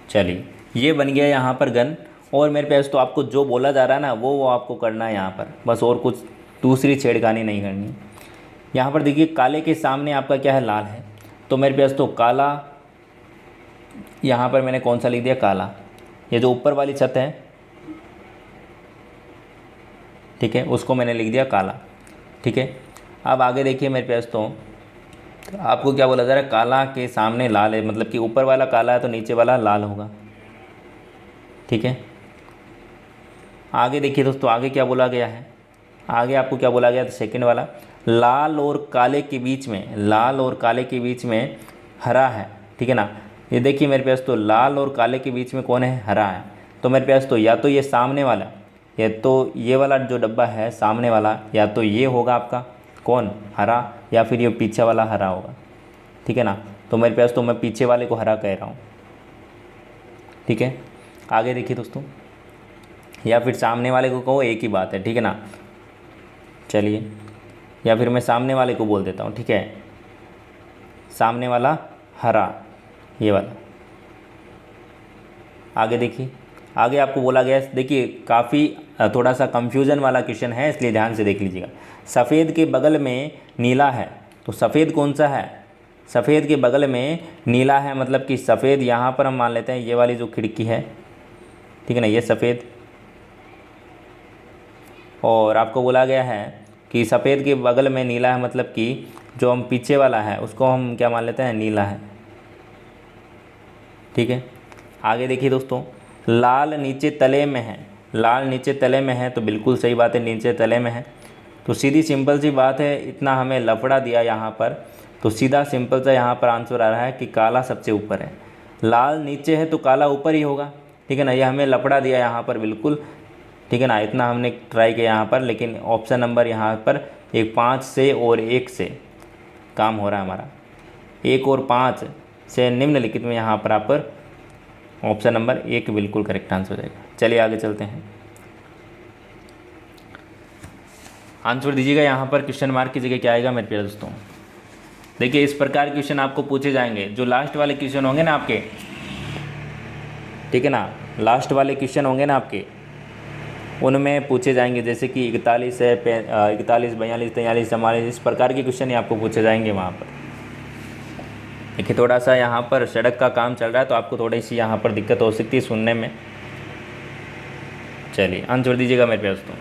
चलिए ये बन गया यहाँ पर गन, और मेरे प्यारे दोस्तों आपको जो बोला जा रहा है ना वो आपको करना है यहाँ पर, बस और कुछ दूसरी छेड़खानी नहीं करनी। यहाँ पर देखिए काले के सामने आपका क्या है? लाल है। तो मेरे प्यारे दोस्तों काला, यहाँ पर मैंने कौन सा लिख दिया? काला। ये जो ऊपर वाली छत है, ठीक है, उसको मैंने लिख दिया काला। ठीक है, अब आगे देखिए मेरे प्यारे दोस्तों, आपको क्या बोला जा रहा है? काला के सामने लाल है, मतलब कि ऊपर वाला काला है तो नीचे वाला लाल होगा। ठीक है, आगे देखिए दोस्तों, आगे क्या बोला गया है? आगे आपको क्या बोला गया था, सेकंड वाला, लाल और काले के बीच में, लाल और काले के बीच में हरा है, ठीक है ना। ये देखिए मेरे पास तो लाल और काले के बीच में कौन है, हरा है। तो मेरे पास तो या तो ये सामने वाला, या तो ये वाला जो डब्बा है सामने वाला, या तो ये होगा आपका कौन, हरा, या फिर ये पीछे वाला हरा होगा, ठीक है ना। तो मेरे पास तो मैं पीछे वाले को हरा कह रहा हूँ, ठीक है। आगे देखिए दोस्तों, या फिर सामने वाले को कहो, एक ही बात है, ठीक है ना। चलिए, या फिर मैं सामने वाले को बोल देता हूँ, ठीक है, सामने वाला हरा, ये वाला। आगे देखिए, आगे आपको बोला गया है, देखिए काफ़ी थोड़ा सा कंफ्यूजन वाला क्वेश्चन है, इसलिए ध्यान से देख लीजिएगा। सफ़ेद के बगल में नीला है, तो सफ़ेद कौन सा है, सफ़ेद के बगल में नीला है, मतलब कि सफ़ेद यहाँ पर हम मान लेते हैं ये वाली जो खिड़की है, ठीक है ना, ये सफ़ेद। और आपको बोला गया है कि सफ़ेद के बगल में नीला है, मतलब कि जो हम पीछे वाला है उसको हम क्या मान लेते हैं, नीला है, ठीक है। आगे देखिए दोस्तों, लाल नीचे तले में है, लाल नीचे तले में है, तो बिल्कुल सही बात है, नीचे तले में है। तो सीधी सिंपल सी बात है, इतना हमें लफड़ा दिया यहाँ पर, तो सीधा सिंपल सा यहाँ पर आंसर आ रहा है कि काला सबसे ऊपर है। लाल नीचे है तो काला ऊपर ही होगा, ठीक है ना। ये हमें लफड़ा दिया यहाँ पर बिल्कुल, ठीक है ना। इतना हमने ट्राई किया यहाँ पर, लेकिन ऑप्शन नंबर यहाँ पर एक 5 से और 1 से काम हो रहा है हमारा, 1 और 5 से निम्नलिखित में यहाँ पर आप ऑप्शन नंबर 1 बिल्कुल करेक्ट आंसर हो जाएगा। चलिए आगे चलते हैं, आंसर दीजिएगा। यहाँ पर क्वेश्चन मार्क की जगह क्या आएगा मेरे प्यारे दोस्तों। देखिए इस प्रकार के क्वेश्चन आपको पूछे जाएंगे, जो लास्ट वाले क्वेश्चन होंगे ना आपके, ठीक है ना, लास्ट वाले क्वेश्चन होंगे ना आपके, उनमें पूछे जाएंगे, जैसे कि 41 है, 41, 42, 43, 44, इस प्रकार के क्वेश्चन ही आपको पूछे जाएंगे वहाँ पर। देखिए थोड़ा सा यहाँ पर सड़क का काम चल रहा है, तो आपको थोड़ी सी यहाँ पर दिक्कत हो सकती है सुनने में। चलिए आंसर दीजिएगा मेरे प्यारे दोस्तों।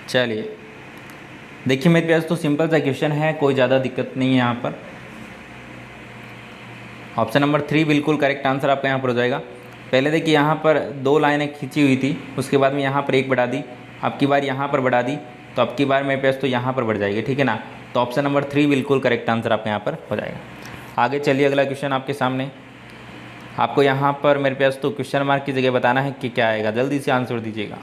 चलिए देखिए मेरे प्यारे दोस्तों, सिंपल सा क्वेश्चन है, कोई ज़्यादा दिक्कत नहीं है यहाँ पर। ऑप्शन नंबर 3 बिल्कुल करेक्ट आंसर आपका यहाँ पर हो जाएगा। पहले देखिए यहाँ पर 2 लाइनें खींची हुई थी, उसके बाद में यहाँ पर 1 बढ़ा दी, अब की बार यहाँ पर बढ़ा दी, तो अब की बार मेरे पास तो यहाँ पर बढ़ जाएगी, ठीक है ना। तो ऑप्शन नंबर 3 बिल्कुल करेक्ट आंसर आपका यहाँ पर हो जाएगा। आगे चलिए, अगला क्वेश्चन आपके सामने। आपको यहाँ पर मेरे पास तो क्वेश्चन मार्क की जगह बताना है कि क्या आएगा, जल्दी से आंसर दीजिएगा।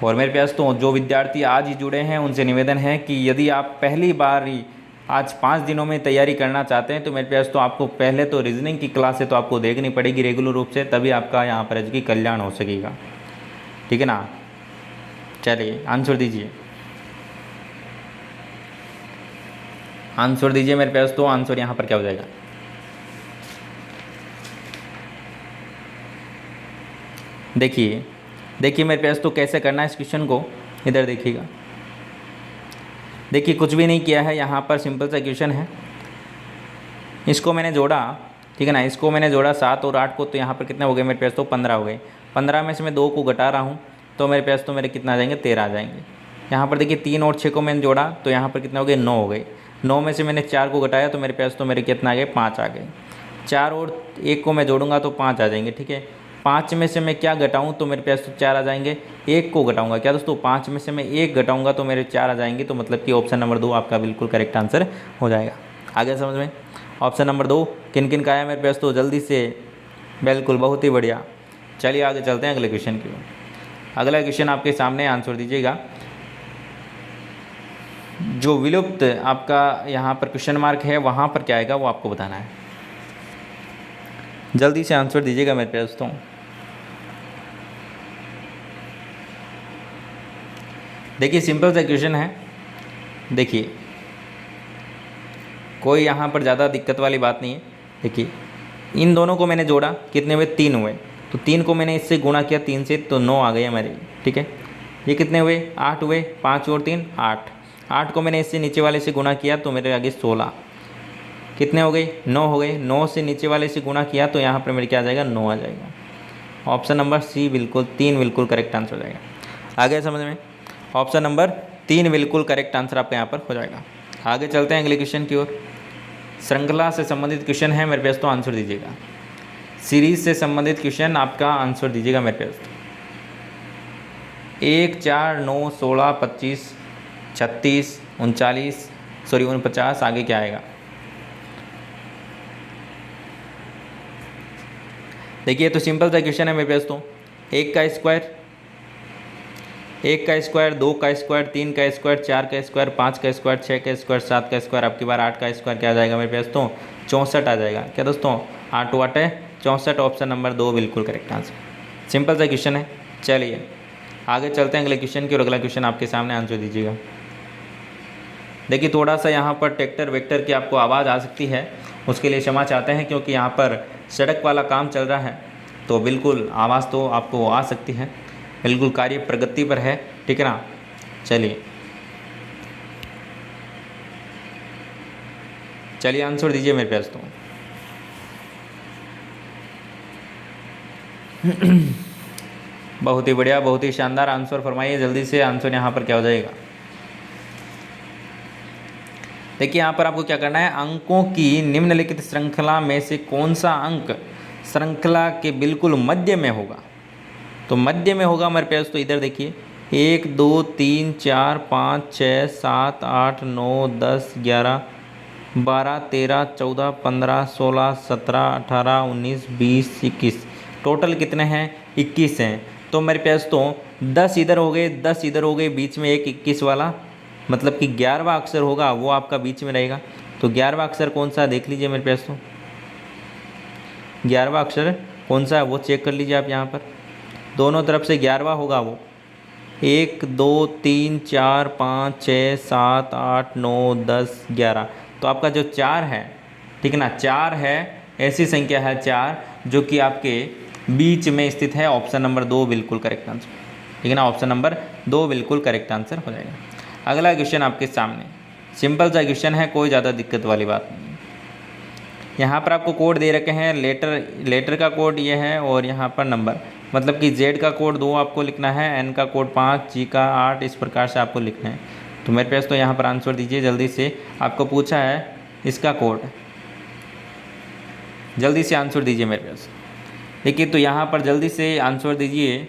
और मेरे पास तो जो विद्यार्थी आज ही जुड़े हैं उनसे निवेदन है कि यदि आप पहली बार ही आज 5 दिनों में तैयारी करना चाहते हैं, तो मेरे पास तो आपको पहले तो रीजनिंग की क्लास है तो आपको देखनी पड़ेगी रेगुलर रूप से, तभी आपका यहाँ पर आज की कल्याण हो सकेगा, ठीक है ना। चलिए आंसर दीजिए, आंसर दीजिए मेरे पास तो आंसर यहाँ पर क्या हो जाएगा। देखिए मेरे पास तो कैसे करना है इस क्वेश्चन को, इधर देखिएगा। देखिए कुछ भी नहीं किया है, यहाँ पर सिंपल सा क्वेश्चन है, इसको मैंने जोड़ा, ठीक है ना, इसको मैंने जोड़ा 7 और 8 को, तो यहाँ पर कितने हो गए मेरे पास तो 15 हो गए। 15 में से मैं 2 को घटा रहा हूँ, तो मेरे पास तो मेरे कितना आ जाएंगे, 13 आ जाएंगे। यहाँ पर देखिए 3 और 6 को मैंने जोड़ा, तो यहाँ पर कितने हो गए, 9 हो गए। 9 में से मैंने 4 को घटाया, तो मेरे पास तो मेरे कितना आ गए, 5 आ गए। 4 और 1 को मैं जोड़ूंगा तो 5 आ जाएंगे, ठीक है। 5 में से मैं क्या घटाऊं तो मेरे पास तो 4 आ जाएंगे। 1 को घटाऊंगा क्या दोस्तों, 5 में से मैं 1 घटाऊंगा तो मेरे 4 आ जाएंगे, तो मतलब कि ऑप्शन नंबर 2 आपका बिल्कुल करेक्ट आंसर हो जाएगा। आगे समझ में, ऑप्शन नंबर 2 किन किन का है मेरे पास तो, जल्दी से, बिल्कुल बहुत ही बढ़िया। चलिए आगे चलते हैं अगले क्वेश्चन की। अगला क्वेश्चन आपके सामने, आंसर दीजिएगा। जो विलुप्त आपका यहाँ पर क्वेश्चन मार्क है वहाँ पर क्या आएगा वो आपको बताना है, जल्दी से आंसर दीजिएगा मेरे प्यारे दोस्तों। देखिए सिंपल सा क्वेश्चन है, देखिए कोई यहाँ पर ज़्यादा दिक्कत वाली बात नहीं है। देखिए इन दोनों को मैंने जोड़ा, कितने हुए, 3 हुए, तो 3 को मैंने इससे गुणा किया 3 से, तो 9 आ गए हमारे, ठीक है। ये कितने हुए, 8 हुए, 5 और 3 8। 8 को मैंने इससे नीचे वाले से गुणा किया तो मेरे आगे 16, कितने हो गए, 9 हो गए। 9 से नीचे वाले से गुणा किया तो यहाँ पर मेरे क्या आ जाएगा, 9 आ जाएगा। ऑप्शन नंबर सी बिल्कुल 3 बिल्कुल करेक्ट आंसर हो जाएगा। आगे समझ में, ऑप्शन नंबर 3 बिल्कुल करेक्ट आंसर आपका यहाँ पर हो जाएगा। आगे चलते हैं अगले क्वेश्चन की ओर। श्रृंखला से संबंधित क्वेश्चन है मेरे पास तो, आंसर दीजिएगा। सीरीज से संबंधित क्वेश्चन आपका आंसर दीजिएगा मेरे पास। 1, 4, 9, 16, 25, 36, 39, सॉरी 49, आगे क्या आएगा? देखिए तो सिंपल सा क्वेश्चन है मेरे पास। तो 1 का स्क्वायर, 1 का स्क्वायर, 2 का स्क्वायर, 3 का स्क्वायर, 4 का स्क्वायर, 5 का स्क्वायर, 6 का स्क्वायर, 7 का स्क्वायर, आपकी बार 8 का स्क्वायर क्या आ जाएगा मेरे पास? तो 64 आ जाएगा। क्या दोस्तों? 8 8 है 64, ऑप्शन नंबर 2 बिल्कुल करेक्ट आंसर। सिंपल सा क्वेश्चन है। चलिए आगे चलते हैं अगले क्वेश्चन की, और अगला क्वेश्चन आपके सामने आंसर दीजिएगा। देखिए थोड़ा सा यहाँ पर ट्रैक्टर वेक्टर की आपको आवाज़ आ सकती है, उसके लिए क्षमा चाहते हैं, क्योंकि यहाँ पर सड़क वाला काम चल रहा है, तो बिल्कुल आवाज़ तो आपको आ सकती है। बिल्कुल कार्य प्रगति पर है, ठीक है ना। चलिए आंसर दीजिए मेरे पास। तो बहुत ही बढ़िया, बहुत ही शानदार आंसर फरमाइए जल्दी से। आंसर यहाँ पर क्या हो जाएगा? देखिए यहाँ पर आपको क्या करना है, अंकों की निम्नलिखित श्रृंखला में से कौन सा अंक श्रृंखला के बिल्कुल मध्य में होगा? तो मध्य में होगा मेरे पास। तो इधर देखिए 1 2 3 4 5 6 7 8 9 10 11 12 13 14 15 16 17 18 19 20 21, टोटल कितने हैं? 21 हैं। तो मेरे पास तो 10 इधर हो गए, 10 इधर हो गए, बीच में एक 21 वाला, मतलब कि 11वां अक्षर होगा वो आपका बीच में रहेगा। तो 11वां अक्षर कौन सा देख लीजिए मेरे पास। तो 11वां अक्षर कौन सा है वो चेक कर लीजिए आप। यहाँ पर दोनों तरफ से 11वां होगा वो। 1 2 3 4 5 6 7 8 9 10 11, तो आपका जो 4 है, ठीक है ना, 4 है, ऐसी संख्या है 4 जो कि आपके बीच में स्थित है। ऑप्शन नंबर 2 बिल्कुल करेक्ट आंसर, ठीक है ना। ऑप्शन नंबर 2 बिल्कुल करेक्ट आंसर हो जाएगा। अगला क्वेश्चन आपके सामने सिंपल सा क्वेश्चन है, कोई ज़्यादा दिक्कत वाली बात नहीं है। यहाँ पर आपको कोड दे रखे हैं, लेटर का कोड ये है, और यहाँ पर नंबर, मतलब कि Z का कोड 2 आपको लिखना है, N का कोड 5, G का 8, इस प्रकार से आपको लिखना है। तो मेरे पास तो यहाँ पर आंसर दीजिए जल्दी से। आपको पूछा है इसका कोड, जल्दी से आंसर दीजिए मेरे पास। देखिए तो यहाँ पर जल्दी से आंसर दीजिए,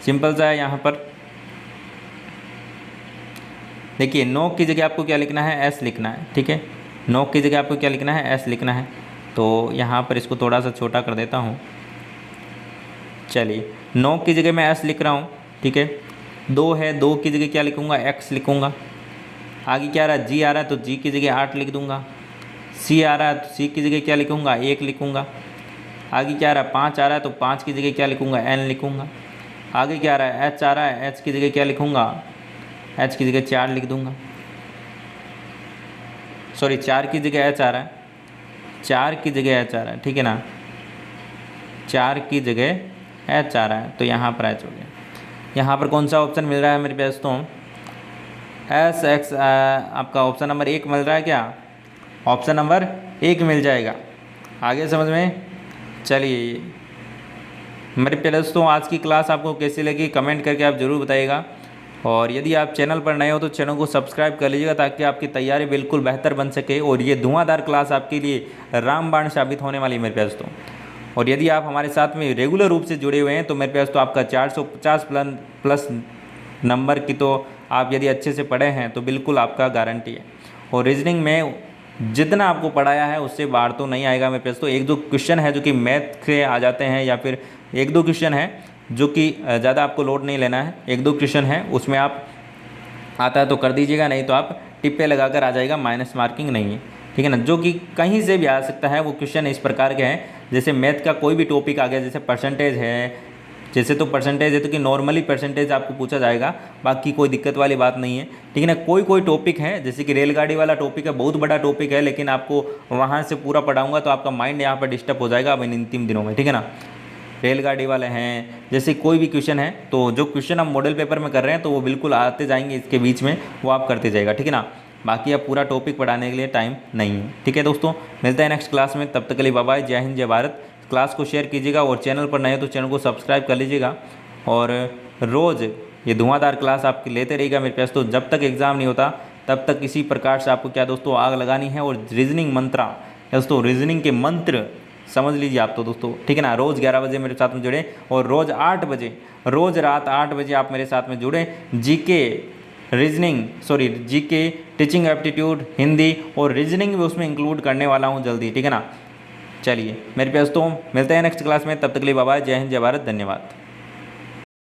सिंपल सा है। यहाँ पर देखिए 9 की जगह आपको क्या लिखना है? S लिखना है, ठीक है। 9 की जगह आपको क्या लिखना है? S लिखना है। तो यहाँ पर इसको थोड़ा सा छोटा कर देता हूँ। चलिए 9 की जगह मैं S लिख रहा हूँ, ठीक है। 2 है, 2 की जगह क्या लिखूँगा? X लिखूँगा। आगे क्या आ रहा है? G आ रहा है, तो G की जगह 8 लिख दूँगा। C आ रहा है, तो C की जगह क्या लिखूँगा? 1 लिखूँगा। आगे क्या आ रहा है? 5 आ रहा है, तो 5 की जगह क्या लिखूँगा? N लिखूँगा। आगे क्या आ रहा है? H आ रहा है, H की जगह क्या लिखूँगा? H की जगह 4 लिख दूँगा। सॉरी 4 की जगह H आ रहा है, 4 की जगह H आ रहा है, ठीक है ना। 4 की जगह H आ रहा है, तो यहाँ पर H हो गया। यहाँ पर कौन सा ऑप्शन मिल रहा है मेरे पास? तो S X आपका ऑप्शन नंबर 1 मिल रहा है क्या? ऑप्शन नंबर 1 मिल जाएगा। आगे समझ में? चलिए मेरे प्यारे दोस्तों, आज की क्लास आपको कैसी लगी कमेंट करके आप ज़रूर बताइएगा। और यदि आप चैनल पर नए हो तो चैनल को सब्सक्राइब कर लीजिएगा, ताकि आपकी तैयारी बिल्कुल बेहतर बन सके, और ये धुआंधार क्लास आपके लिए रामबाण साबित होने वाली है मेरे दोस्तों। और यदि आप हमारे साथ में रेगुलर रूप से जुड़े हुए हैं तो मेरे पास तो आपका 450 प्लस नंबर की तो आप यदि अच्छे से पढ़े हैं तो बिल्कुल आपका गारंटी है। और रीजनिंग में जितना आपको पढ़ाया है उससे बाहर तो नहीं आएगा मेरे पास। तो 1-2 क्वेश्चन है जो कि मैथ के आ जाते हैं, या फिर 1-2 क्वेश्चन है जो कि ज़्यादा आपको लोड नहीं लेना है। 1-2 क्वेश्चन है उसमें आप आता है तो कर दीजिएगा, नहीं तो आप टिप्पे लगाकर आ जाएगा, माइनस मार्किंग नहीं है, ठीक है ना। जो कि कहीं से भी आ सकता है। वो क्वेश्चन इस प्रकार के हैं, जैसे मैथ का कोई भी टॉपिक आ गया, जैसे परसेंटेज है, जैसे तो परसेंटेज है तो कि नॉर्मली परसेंटेज आपको पूछा जाएगा, बाकी कोई दिक्कत वाली बात नहीं है, ठीक है ना। कोई टॉपिक है, जैसे कि रेलगाड़ी वाला टॉपिक है, बहुत बड़ा टॉपिक है, लेकिन आपको वहाँ से पूरा पढ़ाऊँगा तो आपका माइंड यहाँ पर डिस्टर्ब हो जाएगा अब इन अंतिम दिनों में, ठीक है ना। रेलगाड़ी वाले हैं, जैसे कोई भी क्वेश्चन है, तो जो क्वेश्चन हम मॉडल पेपर में कर रहे हैं तो वो बिल्कुल आते जाएंगे इसके बीच में, वो आप करते जाएगा, ठीक है ना। बाकी अब पूरा टॉपिक पढ़ाने के लिए टाइम नहीं है, ठीक है दोस्तों। मिलते हैं नेक्स्ट क्लास में, तब तक के लिए बाय बाय। जय हिंद, जय भारत। क्लास को शेयर कीजिएगा, और चैनल पर नए हो तो चैनल को सब्सक्राइब कर लीजिएगा, और रोज़ ये धुआंधार क्लास आपकी लेते रहिएगा मेरे पास। तो जब तक एग्ज़ाम नहीं होता तब तक इसी प्रकार से आपको क्या दोस्तों आग लगानी है। और रीजनिंग मंत्रा दोस्तों, रीजनिंग के मंत्र समझ लीजिए आप तो दोस्तों, ठीक है ना। रोज़ 11 बजे मेरे साथ में जुड़े और रोज़ 8 बजे, रोज़ रात 8 बजे आप मेरे साथ में जुड़े। GK GK, teaching aptitude, Hindi और रीजनिंग भी उसमें इंक्लूड करने वाला हूँ जल्दी, ठीक है ना। चलिए मेरे प्यारे दोस्तों, मिलते हैं नेक्स्ट क्लास में, तब तक के लिए बाय बाय, जय हिंद, जय भारत, धन्यवाद।